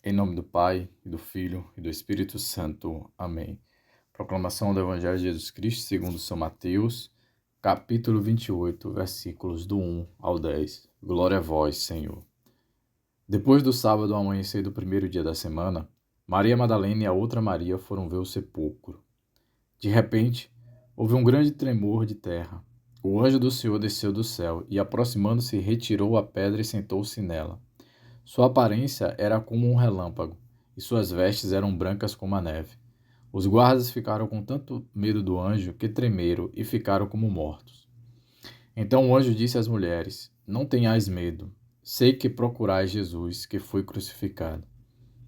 Em nome do Pai, e do Filho, e do Espírito Santo. Amém. Proclamação do Evangelho de Jesus Cristo segundo São Mateus, capítulo 28, versículos do 1 ao 10. Glória a vós, Senhor. Depois do sábado ao amanhecer do primeiro dia da semana, Maria Madalena e a outra Maria foram ver o sepulcro. De repente, houve um grande tremor de terra. O anjo do Senhor desceu do céu e, aproximando-se, retirou a pedra e sentou-se nela. Sua aparência era como um relâmpago, e suas vestes eram brancas como a neve. Os guardas ficaram com tanto medo do anjo que tremeram e ficaram como mortos. Então o anjo disse às mulheres: Não tenhais medo. Sei que procurais Jesus, que foi crucificado.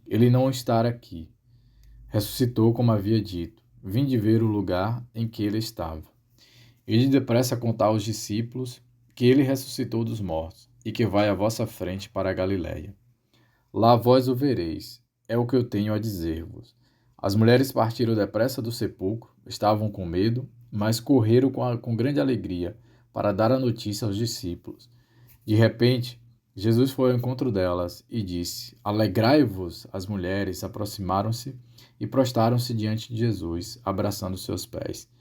Ele não está aqui. Ressuscitou como havia dito. Vinde ver o lugar em que ele estava. Ide depressa contar aos discípulos que ele ressuscitou dos mortos e que vai à vossa frente para a Galiléia. Lá vós o vereis, é o que eu tenho a dizer-vos. As mulheres partiram depressa do sepulcro, estavam com medo, mas correram com grande alegria para dar a notícia aos discípulos. De repente, Jesus foi ao encontro delas e disse: Alegrai-vos! As mulheres aproximaram-se e prostaram-se diante de Jesus, abraçando seus pés.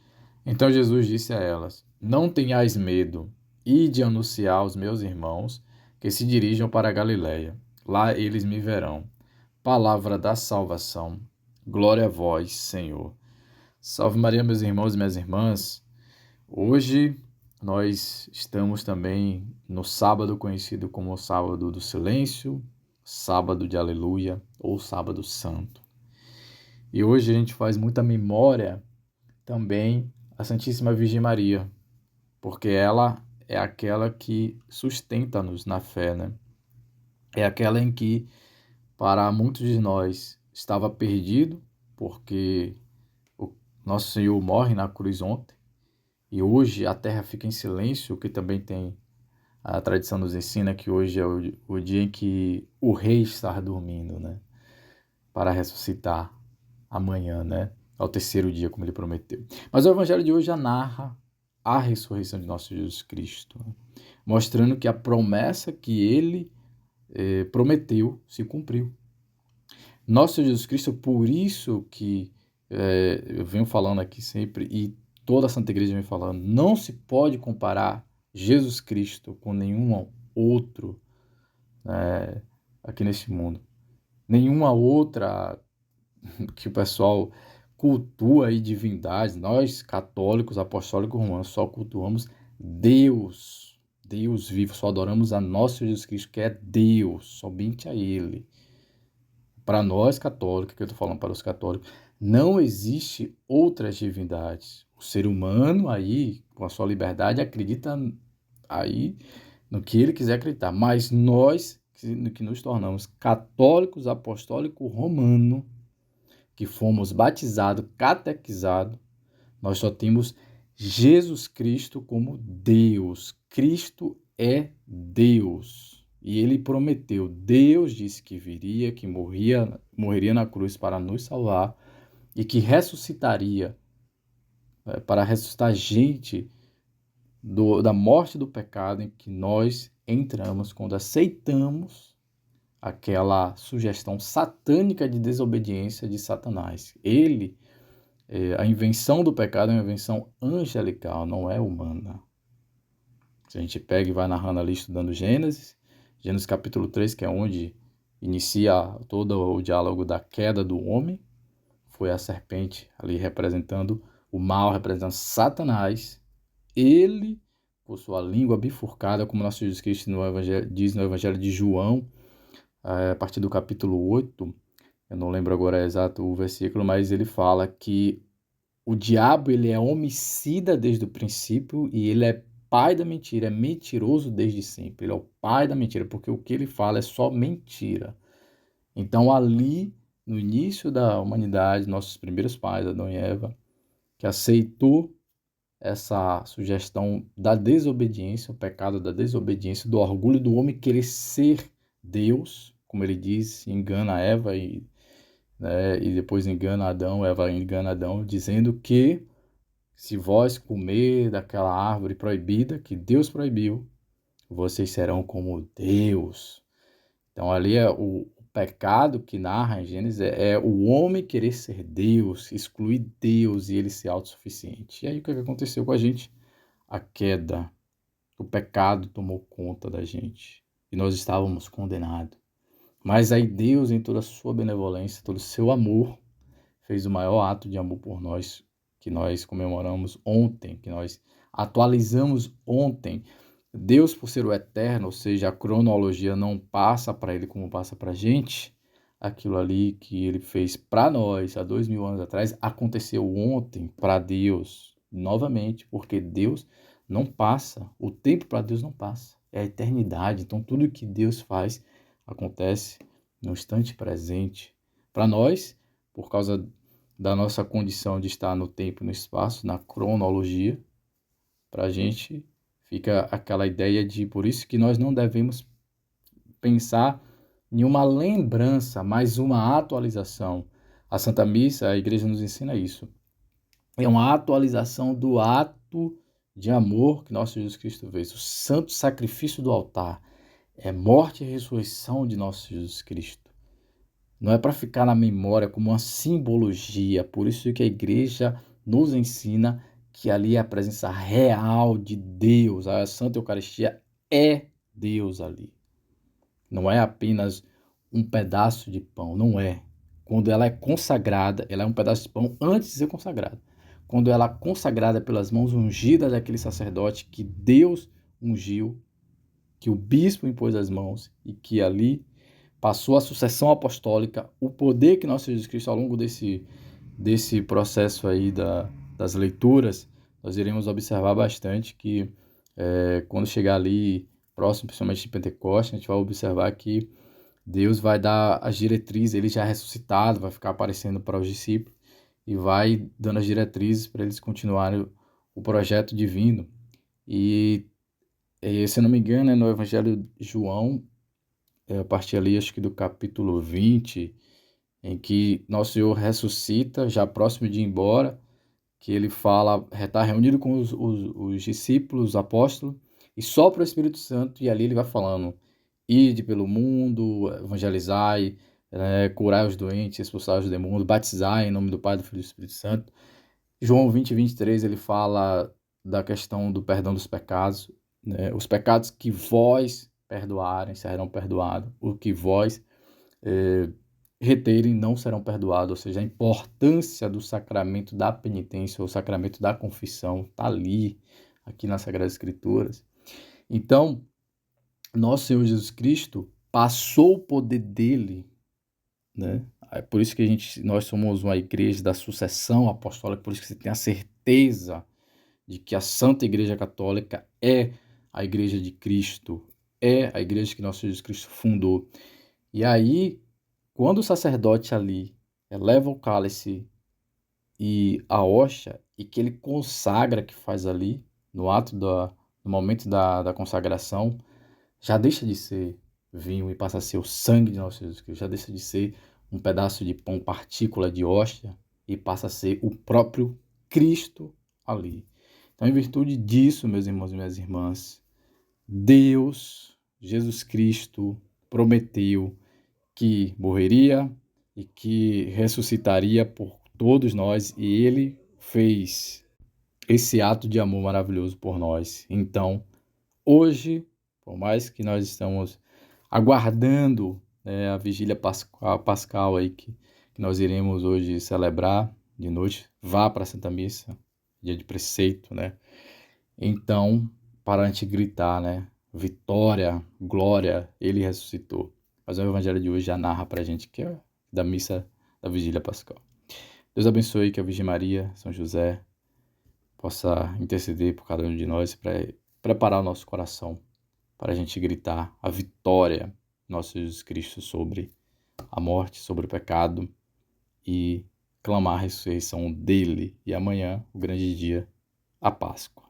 Então Jesus disse a elas: Não tenhais medo, ide anunciar aos meus irmãos que se dirijam para a Galiléia. Lá eles me verão. Palavra da salvação. Glória a vós, Senhor. Salve Maria, meus irmãos e minhas irmãs. Hoje nós estamos também no sábado conhecido como o sábado do silêncio, sábado de aleluia ou sábado santo. E hoje a gente faz muita memória também à Santíssima Virgem Maria, porque ela é aquela que sustenta-nos na fé, né? É aquela em que, para muitos de nós, estava perdido, porque o nosso Senhor morre na cruz ontem, e hoje a terra fica em silêncio, o que também tem a tradição nos ensina que hoje é o dia em que o rei está dormindo, né? Para ressuscitar amanhã, né? Ao terceiro dia, como ele prometeu. Mas o evangelho de hoje já narra a ressurreição de nosso Jesus Cristo, né? Mostrando que a promessa que ele prometeu se cumpriu. Nosso Jesus Cristo, por isso que eu venho falando aqui sempre, e toda a Santa Igreja vem falando, não se pode comparar Jesus Cristo com nenhum outro aqui neste mundo. Nenhuma outra que o pessoal cultua aí divindades. Nós, católicos, apostólicos romanos, só cultuamos Deus. Deus vivo, só adoramos a nosso Jesus Cristo, que é Deus, somente a Ele. Para nós católicos, que eu estou falando para os católicos, não existe outras divindades. O ser humano aí, com a sua liberdade, acredita aí no que ele quiser acreditar. Mas nós, que nos tornamos católicos apostólicos romanos, que fomos batizados, catequizados, nós só temos Jesus Cristo como Deus. Cristo é Deus. E ele prometeu, Deus disse que viria, que morreria na cruz para nos salvar e que ressuscitaria, para ressuscitar a gente da morte do pecado em que nós entramos quando aceitamos aquela sugestão satânica de desobediência de Satanás. A invenção do pecado é uma invenção angelical, não é humana. Se a gente pega e vai narrando ali estudando Gênesis capítulo 3, que é onde inicia todo o diálogo da queda do homem, foi a serpente ali representando o mal, representando Satanás. Ele, por sua língua bifurcada, como nosso Jesus Cristo diz no Evangelho de João, a partir do capítulo 8, eu não lembro agora exato o versículo, mas ele fala que o diabo ele é homicida desde o princípio e ele é pai da mentira, é mentiroso desde sempre. Ele é o pai da mentira, porque o que ele fala é só mentira. Então ali, no início da humanidade, nossos primeiros pais, Adão e Eva, que aceitou essa sugestão da desobediência, o pecado da desobediência, do orgulho do homem querer ser Deus, como ele diz, engana Eva e depois engana Adão, Eva engana Adão, dizendo que se vós comer daquela árvore proibida, que Deus proibiu, vocês serão como Deus. Então ali o pecado que narra em Gênesis é o homem querer ser Deus, excluir Deus e ele ser autossuficiente. E aí o que aconteceu com a gente? A queda, o pecado tomou conta da gente e nós estávamos condenados. Mas aí Deus, em toda a sua benevolência, todo o seu amor, fez o maior ato de amor por nós, que nós comemoramos ontem, que nós atualizamos ontem. Deus, por ser o eterno, ou seja, a cronologia não passa para ele como passa para a gente, aquilo ali que ele fez para nós há 2000 anos atrás, aconteceu ontem para Deus, novamente, porque Deus não passa, o tempo para Deus não passa, é a eternidade. Então, tudo que Deus faz acontece no instante presente. Para nós, por causa da nossa condição de estar no tempo e no espaço, na cronologia, para a gente fica aquela ideia de, por isso que nós não devemos pensar em uma lembrança, mas uma atualização. A Santa Missa, a igreja nos ensina isso. É uma atualização do ato de amor que nosso Jesus Cristo fez, o santo sacrifício do altar. É morte e ressurreição de nosso Jesus Cristo. Não é para ficar na memória como uma simbologia, por isso que a igreja nos ensina que ali é a presença real de Deus, a Santa Eucaristia é Deus ali. Não é apenas um pedaço de pão, não é. Quando ela é consagrada, ela é um pedaço de pão antes de ser consagrada. Quando ela é consagrada pelas mãos ungidas daquele sacerdote que Deus ungiu, que o bispo impôs as mãos e que ali passou a sucessão apostólica, o poder que nosso Jesus Cristo, ao longo desse processo aí das leituras, nós iremos observar bastante que quando chegar ali, próximo, principalmente de Pentecostes, a gente vai observar que Deus vai dar as diretrizes, ele já é ressuscitado, vai ficar aparecendo para os discípulos e vai dando as diretrizes para eles continuarem o projeto divino. E, se eu não me engano, é no Evangelho de João, a partir ali, acho que do capítulo 20, em que Nosso Senhor ressuscita, já próximo de ir embora, que ele fala, está reunido com os discípulos, os apóstolos, e sopra o Espírito Santo, e ali ele vai falando, ide pelo mundo, evangelizai, curai os doentes, expulsai os demônios, batizai em nome do Pai, do Filho e do Espírito Santo. João 20, 23, ele fala da questão do perdão dos pecados, né? Os pecados que vós perdoarem serão perdoados, o que vós reterem não serão perdoados, ou seja, a importância do sacramento da penitência, o sacramento da confissão, está ali, aqui nas Sagradas Escrituras. Então, nosso Senhor Jesus Cristo passou o poder dele, né? É por isso que nós somos uma igreja da sucessão apostólica, por isso que você tem a certeza de que a Santa Igreja Católica é a igreja de Cristo, é a igreja que nosso Jesus Cristo fundou. E aí, quando o sacerdote ali eleva o cálice e a hóstia, e que ele consagra, que faz ali, no momento da consagração, já deixa de ser vinho e passa a ser o sangue de nosso Jesus Cristo, já deixa de ser um pedaço de pão, partícula de hóstia, e passa a ser o próprio Cristo ali. Então, em virtude disso, meus irmãos e minhas irmãs, Deus, Jesus Cristo, prometeu que morreria e que ressuscitaria por todos nós, e ele fez esse ato de amor maravilhoso por nós. Então, hoje, por mais que nós estamos aguardando, a vigília pascal aí que nós iremos hoje celebrar de noite, vá para a Santa Missa, dia de preceito, né? Então, para a gente gritar, né? Vitória, glória, ele ressuscitou. Mas o Evangelho de hoje já narra para a gente que é da missa da vigília pascal. Deus abençoe, que a Virgem Maria, São José, possa interceder por cada um de nós para preparar o nosso coração para a gente gritar a vitória de nosso Jesus Cristo sobre a morte, sobre o pecado e clamar a ressurreição dele. E amanhã, o grande dia, a Páscoa.